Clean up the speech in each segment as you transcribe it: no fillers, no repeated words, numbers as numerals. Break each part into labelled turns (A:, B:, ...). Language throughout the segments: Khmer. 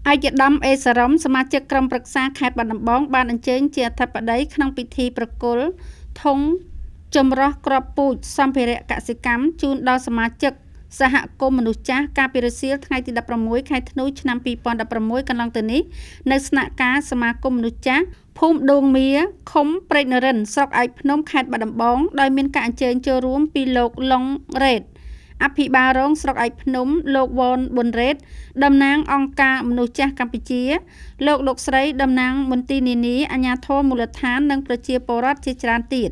A: អាយដាមអេសារ៉មសមាជិកក្រុមប្រឹក្សាខេត្តបាត់ដំបងបានអញ្ជើញជាអធិបតីក្នុងពិធីប្រគល់ធុងចម្រោះគ្រាប់ពូជសម្ភារៈកសិកម្មជូនដល់សមាជិកសហគមន៍មនុស្សចាស់កាលពីរសៀលថ្ងៃទី16ខែធ្នូឆ្នាំ2016កន្លងទៅនេះនៅស្នាក់ការសមាគមមនុស្សចាស់ភូមិដួងមៀឃុំព្រែកនរិនស្រុកឯកភ្នំខេត្តបាត់ដំបងដោយមានការអញ្ជើញចូលរួមពីលោកឡុងរ៉េតអភិបាលរងស្រុកឯកភ្នំលោកវ៉នប៊ុនរ៉េតតំណាងអង្គការមនុស្សចាស់កម្ពុជាលោកស្រីតំណាងមន្ទីរនានាអាជ្ញាធរមូលដ្ឋាននិងប្រជាពលរដ្ឋជាច្រើនទៀត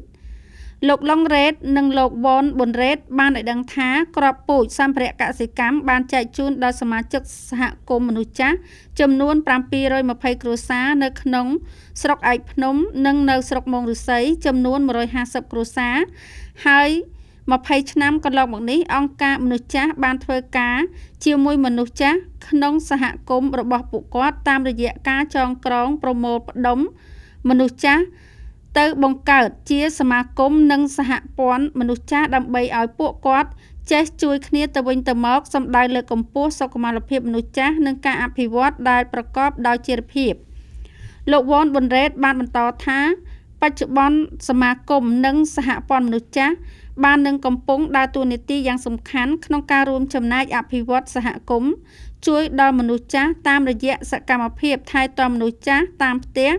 A: លោកឡុងរ៉េតនិងលោកវ៉នប៊ុនរ៉េតបានឲ្យដឹងថាក្របពូជសម្ភារៈកសិកម្មបានចែកជូនដល់សមាជិកសហគមន៍មនុស្សចាស់ចំនួន720គ្រួសារនៅក្នុងស្រុកឯកភ្នំនិងនៅស្រុកមោងឫស្សីចំនួន150គ្រួសារហើយ20ឆ្នាំកន្លងមកនេះអង្គការមនុស្សចាស់បានធ្វើការជាមួយមនុស្សចាស់ក្នុងសហគមន៍របស់ពួកគាត់តាមរយៈការចងក្រងប្រមូលផ្ដុំមនុស្សចាស់ទៅបង្កើតជាសមាគមនិងសហព័ន្ធមនុស្សចាស់ដើម្បីឲ្យពួកគាត់ចេះជួយគ្នាទៅវិញទៅមកសម្ដៅលើកម្ពស់សុខុមាលភាពមនុស្សចាស់និងការអភិវឌ្ឍដែលប្រកបដោយចីរភាពលោកវ៉នប៊ុនរ៉េតបានបន្តថាបច្ចុប្បន្នសមាគមនិងសហព័ន្ធមនុស្សចាស់បាននឹងកំពុងដើរតួនាទីយ៉ាងសំខាន់ក្នុងការរួមចំណែកអភិវឌ្ឍសហគមន៍ជួយដល់មនុស្សចាស់តាមរយៈសកម្មភាពថែទាំមនុស្សចាស់តាមផ្ទះ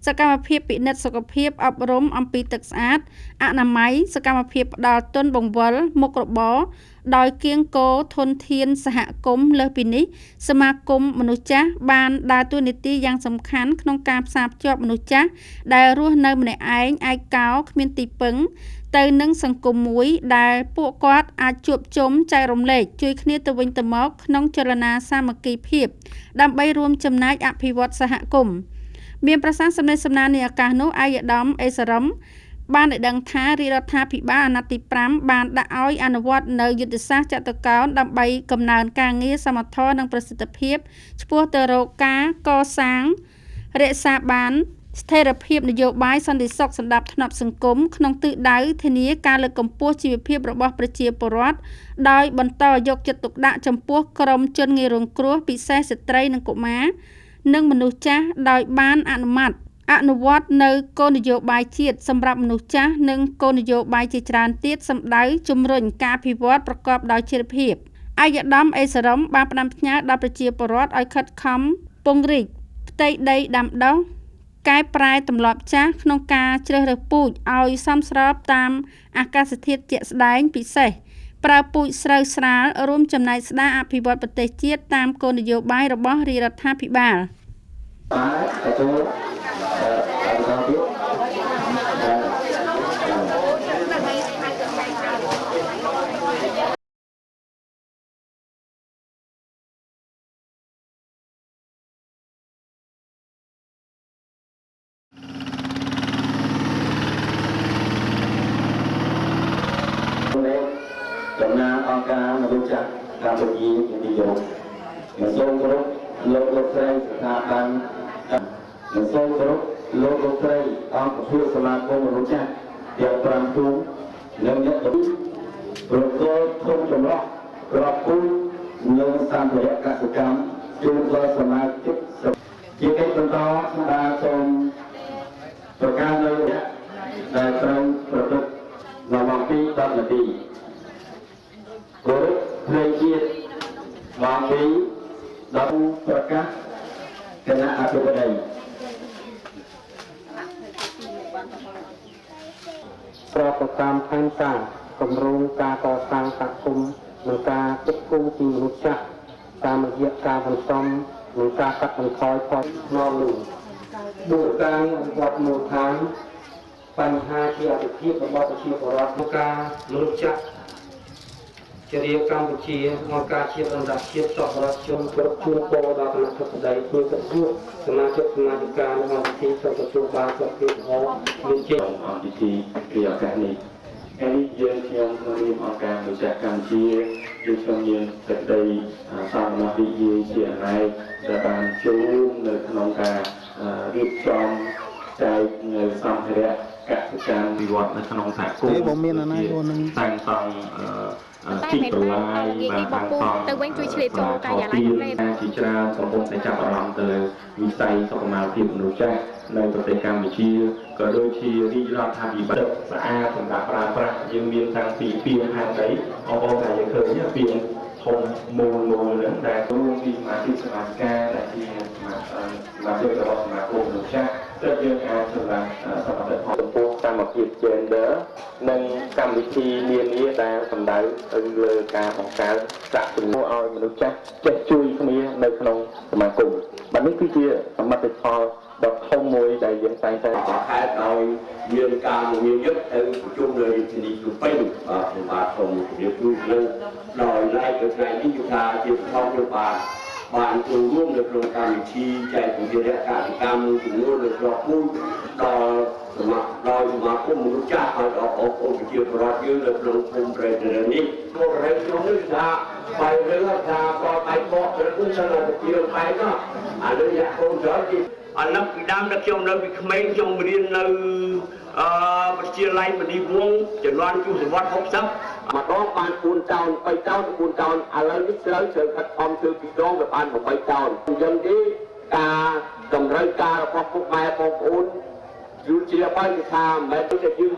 A: សកម្មភាពពិនិត្យសុខភាពអប់រំអំពីទឹកស្អាតអនាម័យសកម្មភាពផ្ដល់ទុនបង្វិលមុខរបរដោយគៀងគរធនធានសហគមន៍លើសពីនេះសមាគមមនុស្សចាស់បានដើរតួនាទីយ៉ាងសំខាន់ក្នុងការផ្សារភ្ជាប់មនុស្សចាស់ដែលរស់នៅម្នាក់ឯងឯកោគ្មានទីពឹងទៅនឹងសង្គមមួយដែលពួកគាត់អាចជួបជុំចែករំលែកជួយគ្នាទៅវិញទៅមកក្នុងចលនាសាមគ្គីភាពដើម្បីរួមចំណែកអភិវឌ្ឍសហគមន៍មានប្រសាសន៍សម្ដែងសម្ដាននៃឱកាសនោះអាយដាមអេសារ៉មបានឲ្យដឹងថារាជរដ្ឋាភិបាលអាណត្តិទី5បានដាក់ឲ្យអនុវត្តនៅយុទ្ធសាស្ត្រចតុកោណដើម្បីកំណើនការងារសមត្ថភាពនិងប្រសិទ្ធភាពឆ្ពោះទៅរកការកសាងរក្សាបានស្ថិរភាពនយោបាយសន្តិសុខសម្រាប់ថ្នាក់សង្គមក្នុងទិសដៅធានាការលើកកម្ពស់ជីវភាពរបស់ប្រជាពលរដ្ឋដោយបន្តយកចិត្តទុកដាក់ចំពោះក្រុមជនងាយរងគ្រោះពិសេសស្ត្រីនិងកុមារនិងមនុស្សចាស់ដោយបានអនុវត្តនៅគោលនយោបាយជាតិសម្រាប់មនុស្សចាស់និងគោលនយោបាយជាច្រើនទៀតសម្ដៅជំរុញការអភិវឌ្ឍប្រកបដោយចីរភាពអាយដាមអេសារ៉មបានផ្ដាំផ្ញើដល់ប្រជាពលរដ្ឋឲ្យខិតខំពង្រីកផ្ទៃដីដាំដុះកែប្រែទម្លាប់ចាស់ក្នុងការជ្រើសរើសពូជឲ្យសមស្របតាមអាកាសធាតុជាក់ស្ដែងពិសេសប្រើពូជស្រូវស្រាលរួមចំណែកស្ដារអភិវឌ្ឍប្រទេសជាតិតាមគោលនយោបាយរបស់រាជរដ្ឋាភិបាល
B: តំណាងអង្គការមនុស្សចាស់កម្ពុជាជាទីគោរពសូមគោរពលោកស្រីស្ថាប័នសូមគោរពលោកស្រីអង្គភាពសមាគមមនុស្សចាស់ទាំង5ទូនិងអ្នកប្រកបធំចម្រុះក្របពូជនិងសម្ភារៈកសិកម្មជូនដល់សមាជិកជាកិច្ចបន្តស្ដារសូមប្រកាសនៅដែលត្រូវប្រព្រឹត្តនៅម៉ោង2 10 នាទីគោរពភ្លេងជាតិម៉ោង2ដល់ប្រកាសគណៈអធិបតីប្រកបតាមផែនការគម្រោងការកសាងសហគមន៍និងការគិតគូរពីមនុស្សចាស់តាមរយៈការបន្សំនិងការកាត់បន្ថយផលនាំលូដូចការវត្តមូលដ្ឋានបញ្ហាជាអតិភិបរបស់ប្រជាពលរដ្ឋក្នុងការមនុស្សចាស់ជារាជកម្ពុជាអង្គការជាតិអន្តរជាតិសប្បុរសជនគ្រប់ជួនពរដល់គណៈធិបតីជួយគ្រប់គ្រងសមាជិកសមាជិកានៅក្នុងពិធីសូមទទួលបានសុខភាពល្អមានជ័យអង្គពិធីពីឱកាសនេះហើយយើងខ្ញុំរៀបអង្គការមនុស្សចាស់កម្ពុជាយើងខ្ញុំមានសេចក្តីសមត្ថភាពជាអនាគតដែលបានចូលនៅក្នុងការរៀបចំចែកនៅសម្ភារៈកសិកម្មវិវត្តនៅក្នុងសហគមន៍តែងសង់
C: ជីកប្រឡាយបាទខាងសងទៅវិញជួយឆ្លៀតចូលការិយាល័យនេះជាច្រើនកំពុងតែចាប់អារម្មណ៍ទៅលើវិស័យសុខុមាលភាពមនុស្សចាស់នៅប្រទេសកម្ពុជាក៏ដូចជារាជរដ្ឋាភិបាលស្អាតសម្រាប់ប្រើប្រាស់យើងមានតាំងពីពីផែនដីអបអរតែយើងឃើញពីធំមូលនឹងដែលរួមពីសមាជិកសមាជិកាដែលជាសមាជិករបស់សមាគមមនុស្សចាស់ដែលយើងអាចសម្រាប់សម្រាប់ចំពោះកម្មភាព gender និងកម្មវិធីនានាដែលសម្ដៅទៅលើការបង្កើតប្រាក់ចំណូលឲ្យមនុស្សចាស់ចេះជួយគ្នានៅក្នុងសមាគមបាទនេះគឺជាសមិទ្ធផលដ៏ធំមួយដែលយើងតែងតែខេត្តឲ្យមានការមានយុទ្ធទៅប្រជុំនៅរាជធានីភ្នំពេញបាទខ្ញុំបាទសូមជម្រាបជូនលើដោយឡែកថ្ងៃនេះគឺថាជាប្រធានខ្ញុំបានចូលរួមនៅក្នុងកម្មវិធីចែកសម្ភារៈកសិកម្មចំនួនលើគ្រាប់ពូជដល់សមាគមមនុស្សចាស់ឲ្យដល់បងប្អូនប្រជាពលរដ្ឋយើងនៅក្នុងភូមិព្រៃនរនេះពលរដ្ឋក្នុងនេះថាបាយរឿងថាក៏បាយបកឬគឺសិនតែជាបាយនោះអានេះយ៉ាកូនច្រើនទីអានោះពីដើមដល់ខ្ញុំនៅពីក្មេងខ្ញុំរៀននៅវិទ្យាល័យមនីវង្សជំនាន់ទសវត្ស60ម្ដងបាន4តោន3តោន4តោនឥឡូវនេះត្រូវខិតខំធ្វើពីដងទៅបាន8តោនអញ្ចឹងទេការតម្រូវការរបស់ពុកម៉ែបងប្អូនយូរជាបាយថាមិនមែនតែយើង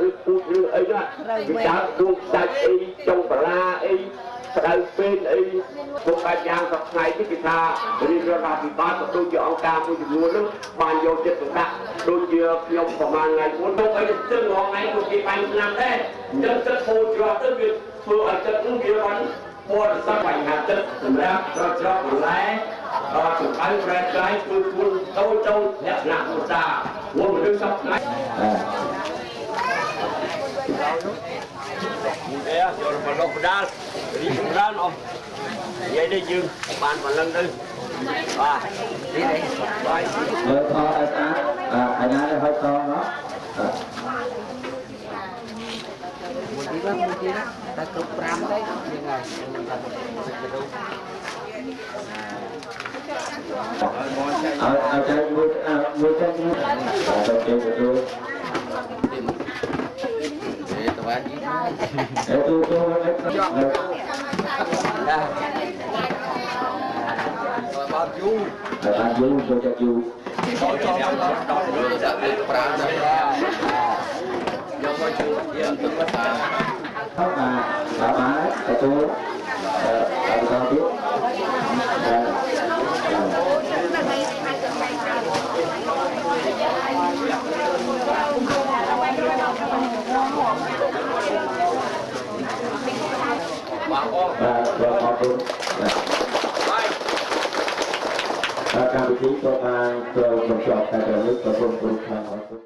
C: ឬពូជឬអីណាវាចាត់ដួងខ្សាច់អីចុងបាឡាអីស្ដៅពេលអីពុកបែបយ៉ាងសប្ថ្ងៃនេះគេថារាជរដ្ឋាភិបាលក៏ដូចជាអង្គការមួយចំនួននោះបានយកចិត្តទុកដាក់ដូចជាខ្ញុំប្រហែលថ្ងៃមុនទៅអីទៅទឹងរងថ្ងៃពួកគេបាញ់ឆ្នាំដែរអញ្ចឹងទឹកហូរច្រត់ទៅវាធ្វើឲ្យទឹកនោះវាបានព័ត៌មានបញ្ហាទឹកសម្រាប់ច្រត់បន្លែដល់សម្បៅប្រែក្លាយធ្វើខ្លួនតូចលក្ខណៈឧស្សាហ៍មួយមនុស្សសប្ថ្ងៃយកមកលោកបដាលរីកចម្រើនអស់និយាយនេះយើងបានប៉ុណ្្នឹងទៅបាទនេះនេះបាយមើលថតឲ្យស្អាតអាណាទៅឲ្យតងណោះមួយទីណាតែគ្រប់5ទេយើងហើយឲ្យចែកមួយចែកទៅគេទៅbạn gì để tôi bao du cho du Cảm ơn các bạn đã theo dõi và ủng hộ cho kênh Ghiền Mì Gõ để không bỏ lỡ những video hấp dẫn.